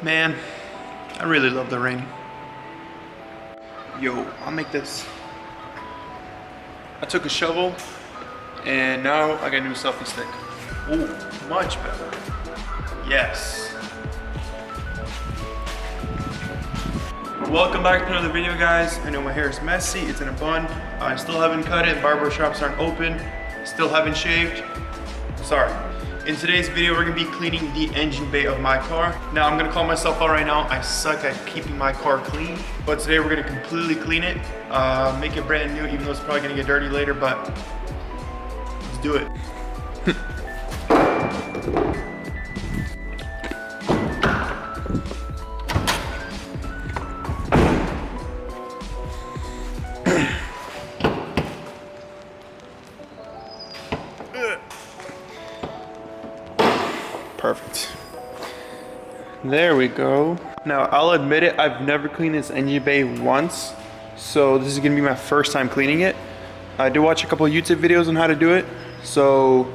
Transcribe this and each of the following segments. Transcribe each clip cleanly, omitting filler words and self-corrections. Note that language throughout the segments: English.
Man, I really love the rain. Yo, I'll make this. I took a shovel and now I got a new selfie stick. Ooh, much better. Yes. Welcome back to another video, guys. I know my hair is messy, it's in a bun. I still haven't cut it, barber shops aren't open. Still haven't shaved. Sorry. In today's video, we're gonna be cleaning the engine bay of my car. Now, I'm gonna call myself out right now. I suck at keeping my car clean, but today we're gonna completely clean it, make it brand new, even though it's probably gonna get dirty later, but let's do it. Perfect. There we go. Now, I'll admit it, I've never cleaned this engine bay once, so this is gonna be my first time cleaning it. I did watch a couple of YouTube videos on how to do it, so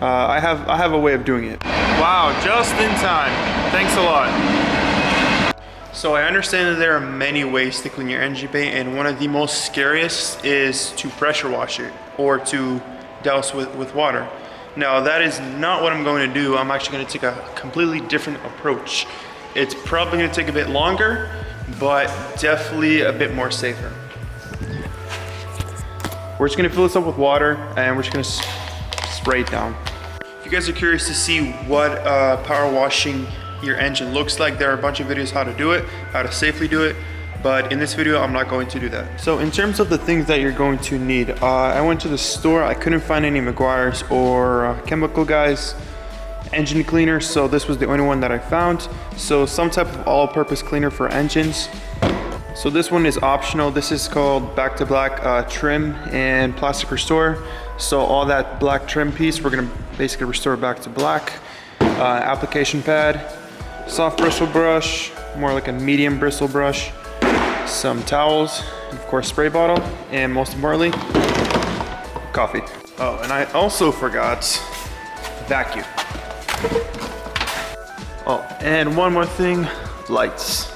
I have a way of doing it. Wow, just in time. Thanks a lot. So I understand that there are many ways to clean your engine bay, and one of the most scariest is to pressure wash it or to douse with water. Now, that is not what I'm going to do. I'm actually going to take a completely different approach. It's probably going to take a bit longer, but definitely a bit more safer. We're just going to fill this up with water and we're just going to spray it down. If you guys are curious to see what power washing your engine looks like, there are a bunch of videos how to do it, how to safely do it. But in this video, I'm not going to do that. So in terms of the things that you're going to need, I went to the store. I couldn't find any Meguiar's or Chemical Guys engine cleaner, so this was the only one that I found. So some type of all-purpose cleaner for engines. So this one is optional. This is called Back to Black Trim and Plastic Restore. So all that black trim piece, we're gonna basically restore back to black. Application pad, soft bristle brush, more like a medium bristle brush, some towels, of course spray bottle, and most importantly, coffee. Oh, and I also forgot vacuum. Oh, and one more thing, lights.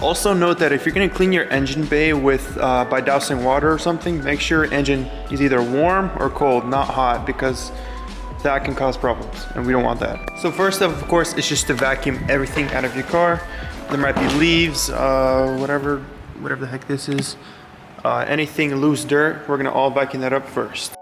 Also note that if you're gonna clean your engine bay with by dousing water or something, make sure your engine is either warm or cold, not hot, because that can cause problems and we don't want that. So first step, of course, is just to vacuum everything out of your car. There might be leaves, whatever the heck this is. Anything loose dirt, we're gonna all vacuum that up first.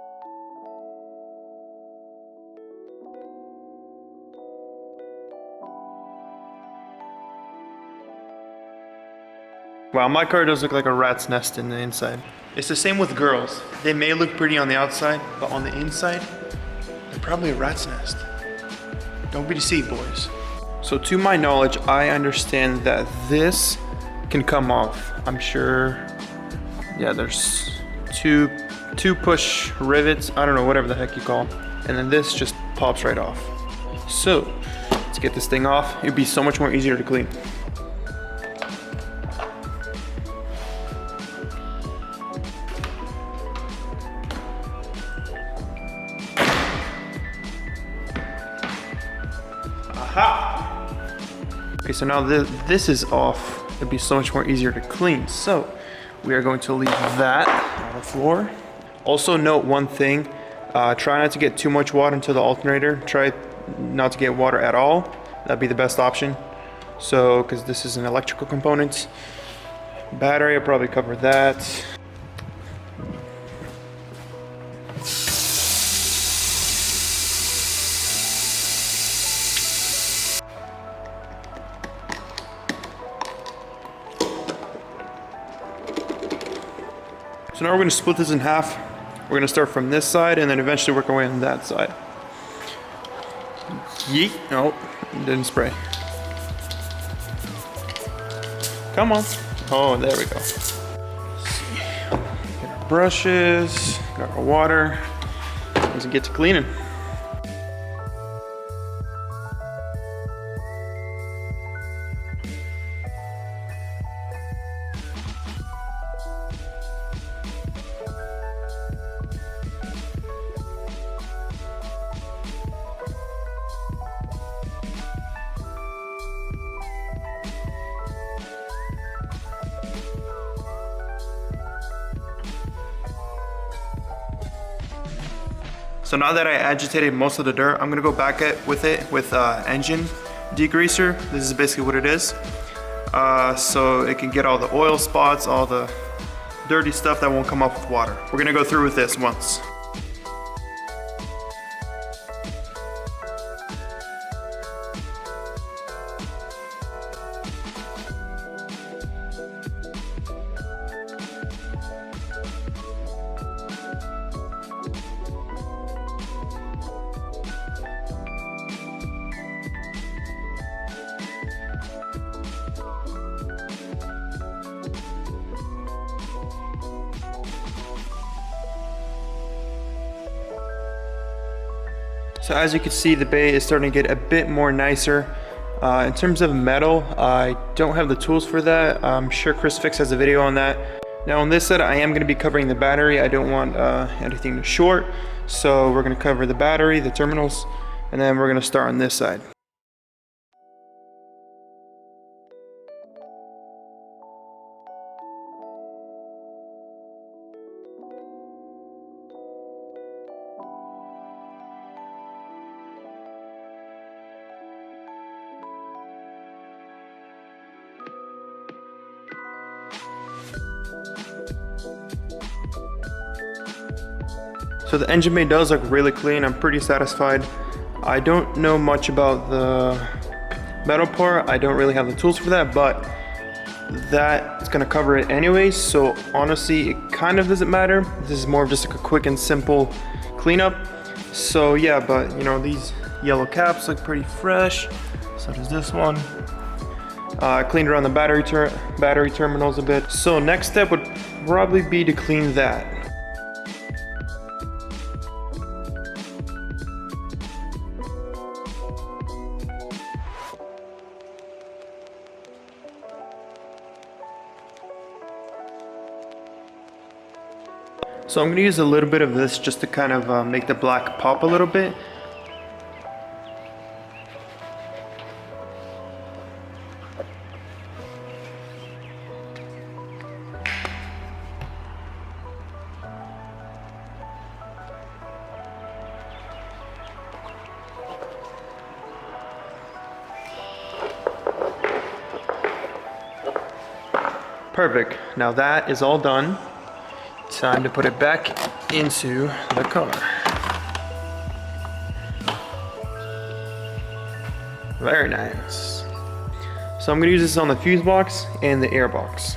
Wow, my car does look like a rat's nest in the inside. It's the same with girls. They may look pretty on the outside, but on the inside, they're probably a rat's nest. Don't be deceived, boys. So to my knowledge, I understand that this can come off. I'm sure, yeah, there's two push rivets, I don't know, whatever the heck you call them. And then this just pops right off. So let's get this thing off. It'd be so much more easier to clean. Aha! Okay, so now this is off. It'd be so much more easier to clean. So we are going to leave that on the floor. Also note one thing, try not to get too much water into the alternator. Try not to get water at all. That'd be the best option. So, because this is an electrical component. Battery, I'll probably cover that. So now we're going to split this in half. We're going to start from this side and then eventually work our way on that side. Yeet. No, didn't spray. Come on. Oh, there we go. Let's see. Get our brushes, got our water. Let's get to cleaning. So now that I agitated most of the dirt, I'm gonna go back with engine degreaser. This is basically what it is. So it can get all the oil spots, all the dirty stuff that won't come up with water. We're gonna go through with this once. So as you can see, the bay is starting to get a bit more nicer. In terms of metal, I don't have the tools for that. I'm sure Chris Fix has a video on that. Now on this side, I am going to be covering the battery. I don't want anything to short. So we're going to cover the battery, the terminals, and then we're going to start on this side. So the engine bay does look really clean. I'm pretty satisfied. I don't know much about the metal part. I don't really have the tools for that, but that's gonna cover it anyways. So honestly, it kind of doesn't matter. This is more of just like a quick and simple cleanup. So yeah, but you know, these yellow caps look pretty fresh. So does this one. I cleaned around the battery terminals a bit. So next step would probably be to clean that. So I'm going to use a little bit of this just to kind of make the black pop a little bit. Perfect. Now that is all done. Time to put it back into the car. Very nice. So I'm gonna use this on the fuse box and the air box.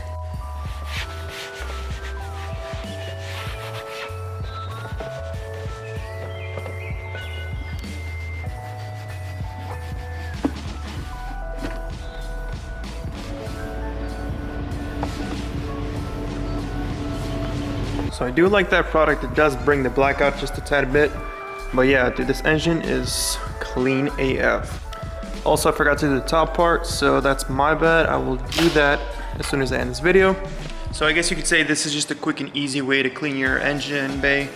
So I do like that product. It does bring the black out just a tad bit. But yeah, dude, this engine is clean AF. Also, I forgot to do the top part, so that's my bad. I will do that as soon as I end this video. So I guess you could say this is just a quick and easy way to clean your engine bay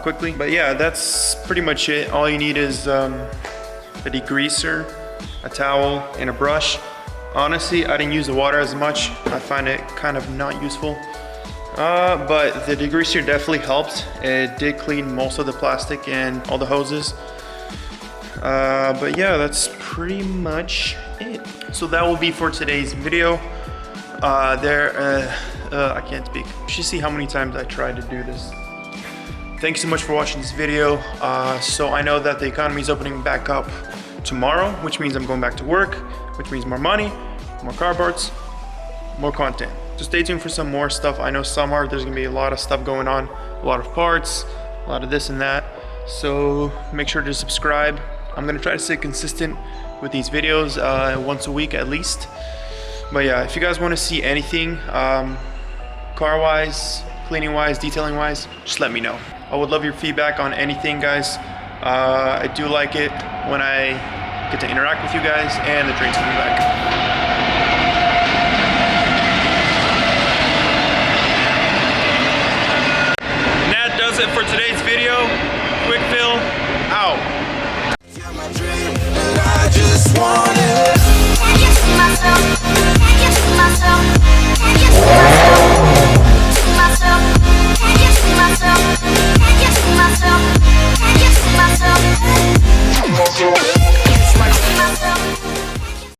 quickly. But yeah, that's pretty much it. All you need is a degreaser, a towel, and a brush. Honestly, I didn't use the water as much. I find it kind of not useful. But the degreaser definitely helped. It did clean most of the plastic and all the hoses. But yeah, that's pretty much it. So that will be for today's video. I can't speak. You should see how many times I tried to do this. Thank you so much for watching this video. So I know that the economy is opening back up tomorrow, which means I'm going back to work, which means more money, more car parts, more content. So stay tuned for some more stuff. I know there's gonna be a lot of stuff going on, a lot of parts, a lot of this and that. So make sure to subscribe. I'm gonna try to stay consistent with these videos once a week at least. But yeah, if you guys wanna see anything, car-wise, cleaning-wise, detailing-wise, just let me know. I would love your feedback on anything, guys. I do like it when I get to interact with you guys and the train's coming back.